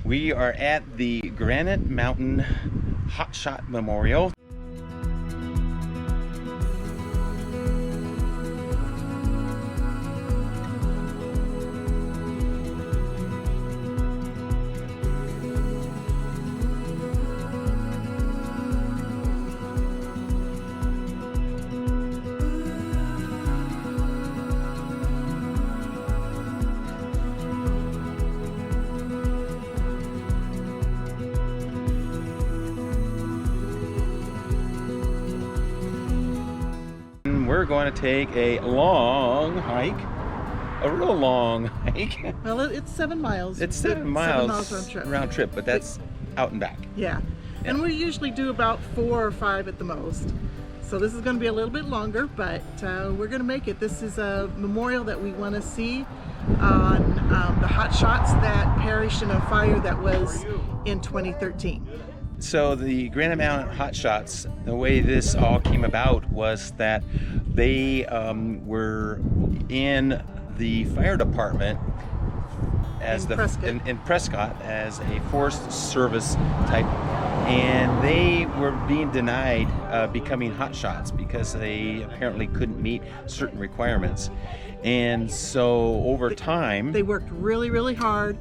We are at the Granite Mountain Hotshot Memorial. We're going to take a long hike, a real long hike. Well, it's 7 miles. It's 7 miles, 7 miles round trip, but that's out and back. Yeah. And we usually do about 4 or 5 at the most. So this is going to be a little bit longer, but we're going to make it. This is a memorial that we want to see on the hot shots that perished in a fire that was in 2013. So the Granite Mountain Hotshots, the way this all came about was that they were in the fire department as in Prescott as a Forest Service type, and they were being denied becoming hotshots because they apparently couldn't meet certain requirements. And so over time, they worked really, really hard,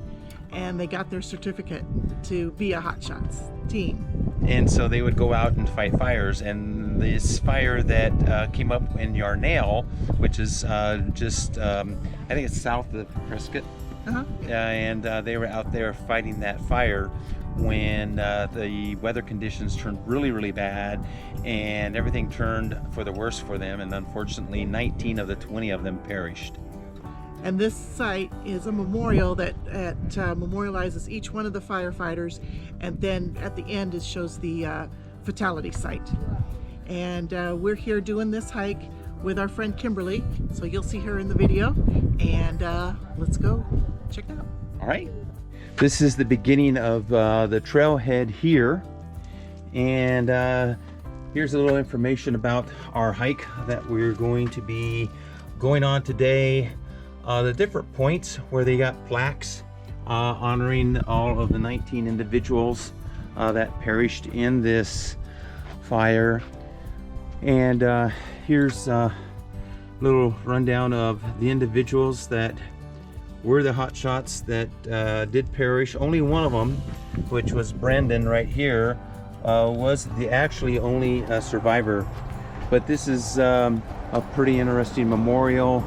and they got their certificate to be a hotshots team. And so they would go out and fight fires. And this fire that came up in Yarnell, which is just, I think it's south of Prescott. And they were out there fighting that fire when the weather conditions turned really, really bad, and everything turned for the worse for them. And unfortunately, 19 of the 20 of them perished. And this site is a memorial that memorializes each one of the firefighters, and then at the end it shows the fatality site. And we're here doing this hike with our friend Kimberly, so you'll see her in the video, and let's go check it out. All right. This is the beginning of the trailhead here, and here's a little information about our hike that we're going to be going on today. The different points where they got plaques honoring all of the 19 individuals that perished in this fire. And here's a little rundown of the individuals that were the hotshots that did perish. Only one of them, which was Brandon right here, was the actually only survivor. But this is a pretty interesting memorial.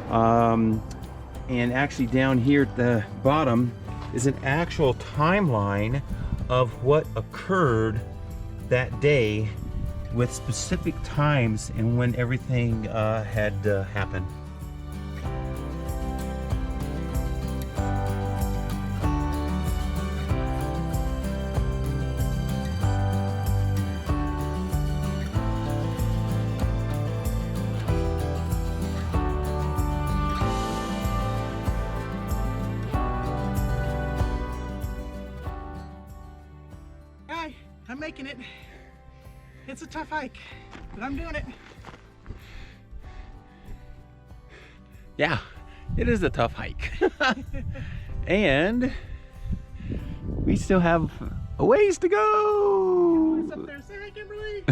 And actually down here at the bottom is an actual timeline of what occurred that day with specific times and when everything had happened. I'm making it. It's a tough hike, but I'm doing it. Yeah, it is a tough hike. And we still have a ways to go. What's up there? Say hi, Kimberly.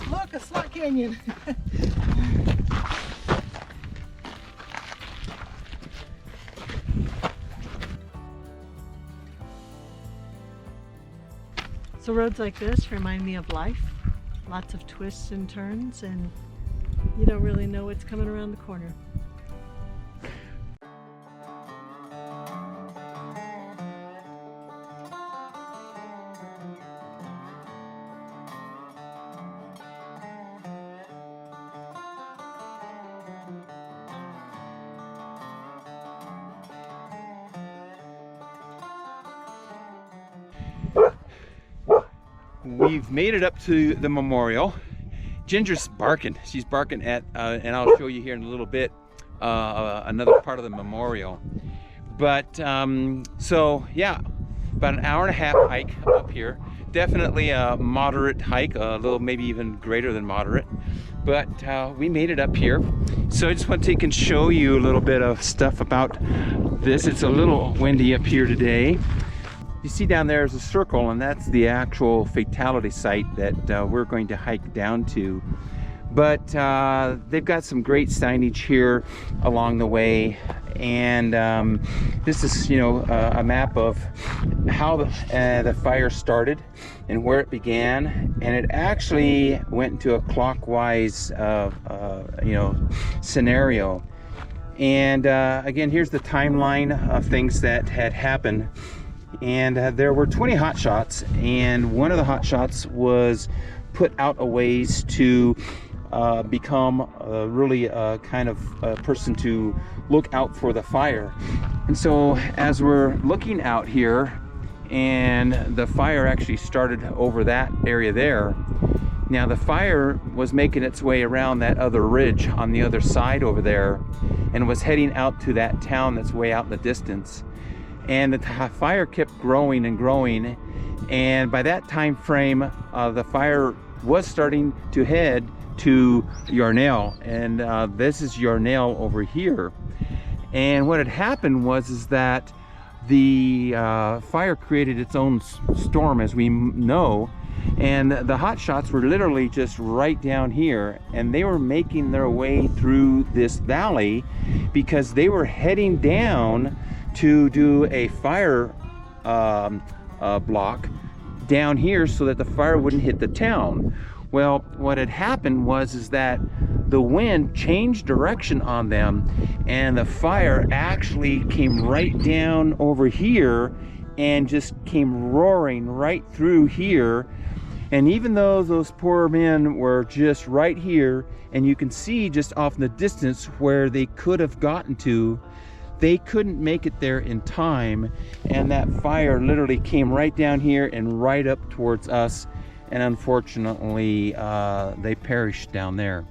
Look, a slot canyon. So roads like this remind me of life. Lots of twists and turns, and you don't really know what's coming around the corner. we've made it up to the memorial. Ginger's barking. She's barking at, and I'll show you here in a little bit, another part of the memorial. But so yeah, about an hour and a half hike up here. Definitely a moderate hike, a little maybe even greater than moderate. But we made it up here. So I just want to take and show you a little bit of stuff about this. It's a little windy up here today. You see down there is a circle, and that's the actual fatality site that we're going to hike down to. But they've got some great signage here along the way, and this is, you know, a map of how the fire started and where it began, and it actually went into a clockwise, you know, scenario. And again, here's the timeline of things that had happened. And there were 20 hot shots, and one of the hot shots was put out a ways to become really kind of a person to look out for the fire. And so as we're looking out here, and the fire actually started over that area there. Now the fire was making its way around that other ridge on the other side over there, and was heading out to that town that's way out in the distance. And the fire kept growing and growing, and by that time frame the fire was starting to head to Yarnell, and this is Yarnell over here. And what had happened was that the fire created its own storm, as we know, and the hot shots were literally just right down here, and they were making their way through this valley because they were heading down to do a fire block down here so that the fire wouldn't hit the town. Well, what had happened was that the wind changed direction on them, and the fire actually came right down over here and just came roaring right through here. And even though those poor men were just right here, and you can see just off in the distance where they could have gotten to, they couldn't make it there in time, and that fire literally came right down here and right up towards us, and unfortunately they perished down there.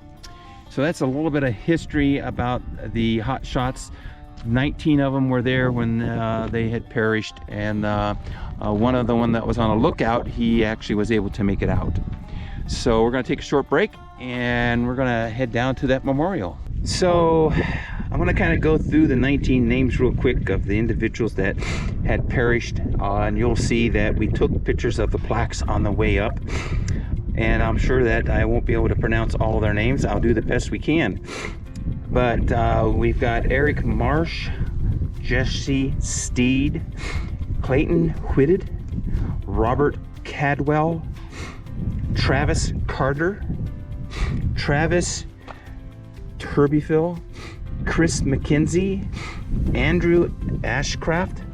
So that's a little bit of history about the hot shots. 19 of them were there when they had perished, and one of the one that was on a lookout, he actually was able to make it out. So we're going to take a short break, and we're going to head down to that memorial. So I'm going to kind of go through the 19 names real quick of the individuals that had perished, and you'll see that we took pictures of the plaques on the way up, and I'm sure that I won't be able to pronounce all of their names. I'll do the best we can. But we've got Eric Marsh, Jesse Steed, Clayton Whitted, Robert Cadwell, Travis Carter, Travis Turbyfill, Chris McKenzie, Andrew Ashcraft,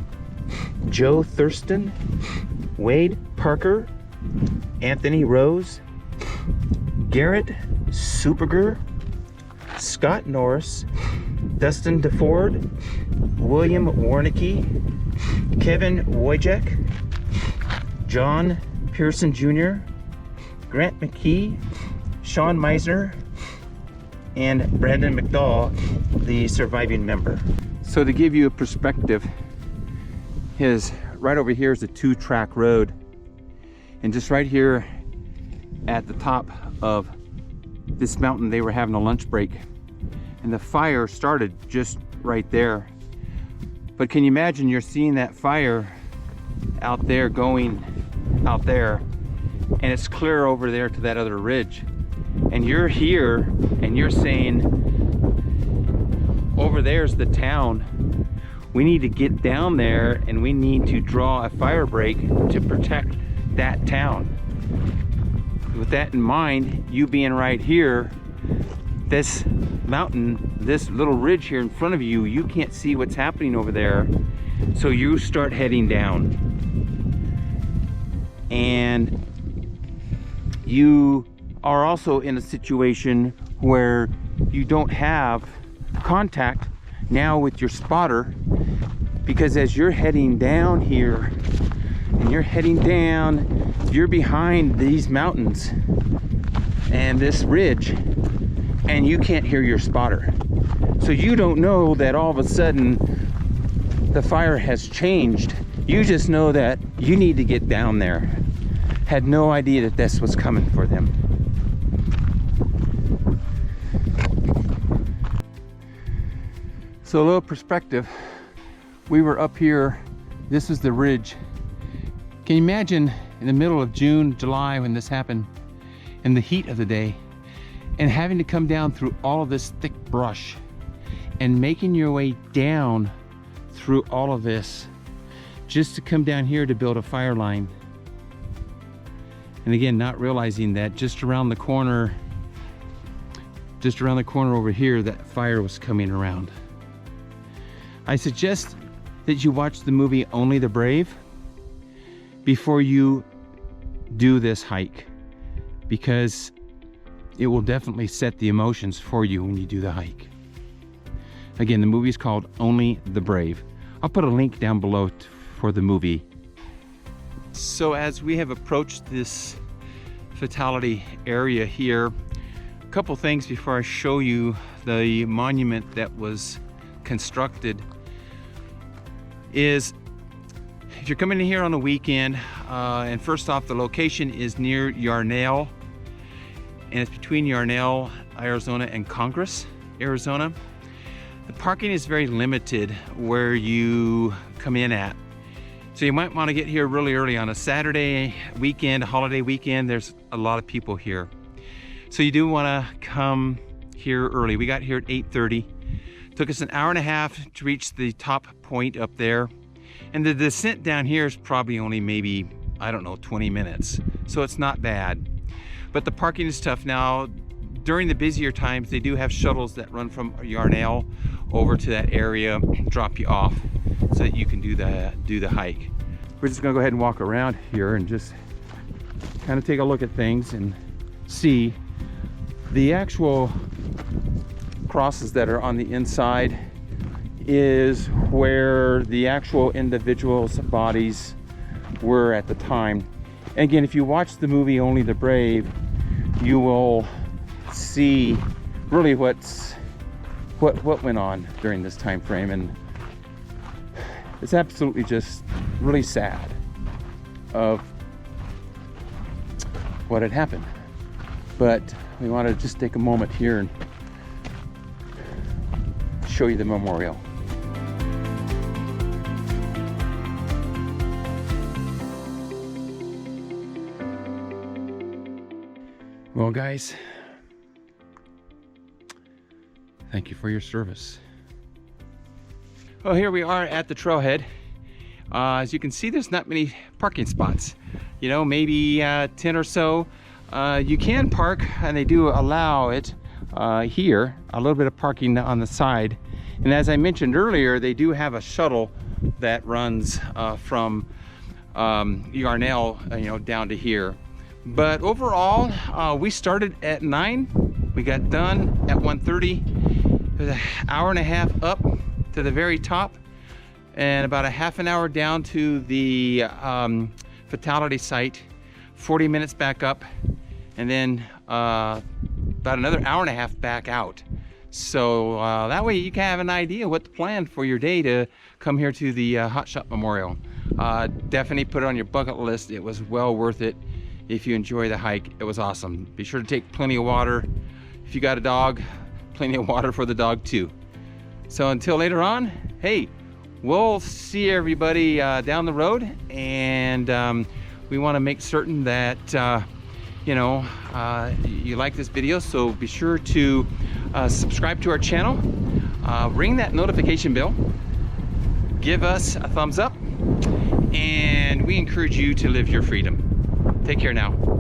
Joe Thurston, Wade Parker, Anthony Rose, Garrett Superger, Scott Norris, Dustin DeFord, William Warnicki, Kevin Wojcik, John Pearson Jr., Grant McKee, Sean Meisner, and Brandon McDowell, the surviving member. So to give you a perspective, right over here is a 2-track road, and just right here at the top of this mountain they were having a lunch break, and the fire started just right there. But can you imagine, you're seeing that fire out there going out there, and it's clear over there to that other ridge, and you're here and you're saying, over there's the town, we need to get down there and we need to draw a fire break to protect that town. With that in mind, you being right here, this mountain, this little ridge here in front of you, you can't see what's happening over there, so you start heading down, and you are also in a situation where you don't have contact now with your spotter, because as you're heading down here, and you're heading down, you're behind these mountains and this ridge, and you can't hear your spotter. So you don't know that all of a sudden the fire has changed. You just know that you need to get down there. Had no idea that this was coming for them. So a little perspective. We were up here, this is the ridge. Can you imagine in the middle of June, July when this happened, in the heat of the day, and having to come down through all of this thick brush and making your way down through all of this just to come down here to build a fire line. And again, not realizing that just around the corner over here, that fire was coming around. I suggest that you watch the movie Only the Brave before you do this hike, because it will definitely set the emotions for you when you do the hike. Again, the movie is called Only the Brave. I'll put a link down below for the movie. So as we have approached this fatality area here, a couple things before I show you the monument that was constructed is, if you're coming in here on the weekend, and first off, the location is near Yarnell, and it's between Yarnell, Arizona and Congress, Arizona. The parking is very limited where you come in at. So you might want to get here really early on a Saturday weekend, a holiday weekend. There's a lot of people here. So you do want to come here early. We got here at 8:30. Took us an hour and a half to reach the top point up there. And the descent down here is probably only maybe, I don't know, 20 minutes. So it's not bad. But the parking is tough. Now, during the busier times, they do have shuttles that run from Yarnell over to that area, drop you off so that you can do the hike. We're just gonna go ahead and walk around here and just kind of take a look at things and see the actual crosses that are on the inside is where the actual individuals' bodies were at the time. And again, if you watch the movie Only the Brave, you will see really what went on during this time frame, and it's absolutely just really sad of what had happened. But we want to just take a moment here and show you the memorial. Well, guys, thank you for your service. Well, here we are at the trailhead. As you can see, there's not many parking spots. You know, maybe 10 or so. You can park, and they do allow it here, a little bit of parking on the side. And as I mentioned earlier, they do have a shuttle that runs from Yarnell, down to here. But overall, we started at 9. We got done at 1:30. It was an hour and a half up to the very top, and about a half an hour down to the fatality site, 40 minutes back up, and then about another hour and a half back out. So that way you can have an idea what to plan for your day to come here to the Hot Shot Memorial. Definitely put it on your bucket list. It was well worth it. If you enjoy the hike, it was awesome. Be sure to take plenty of water. If you got a dog, plenty of water for the dog too. So until later on, hey, we'll see everybody down the road, and we want to make certain that you like this video. So be sure to subscribe to our channel, ring that notification bell, give us a thumbs up, and we encourage you to live your freedom. Take care now.